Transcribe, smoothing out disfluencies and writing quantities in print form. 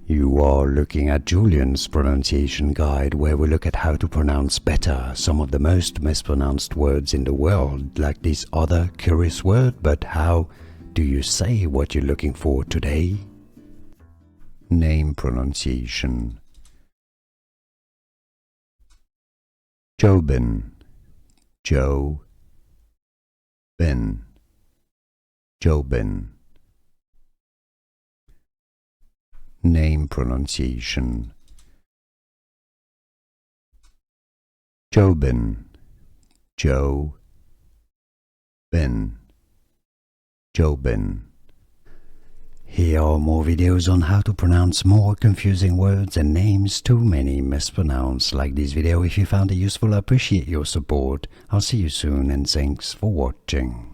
You are looking at Julian's pronunciation guide, where we look at how to pronounce better some of the most mispronounced words in the world, like this other curious word. But how do you say what you're looking for today? Name pronunciation. Jobin, Jobin, Jobin. Name pronunciation. Jobin, Jobin, Jobin. Here are more videos on how to pronounce more confusing words and names too many mispronounced. Like this video if you found it useful. I appreciate your support. I'll see you soon and thanks for watching.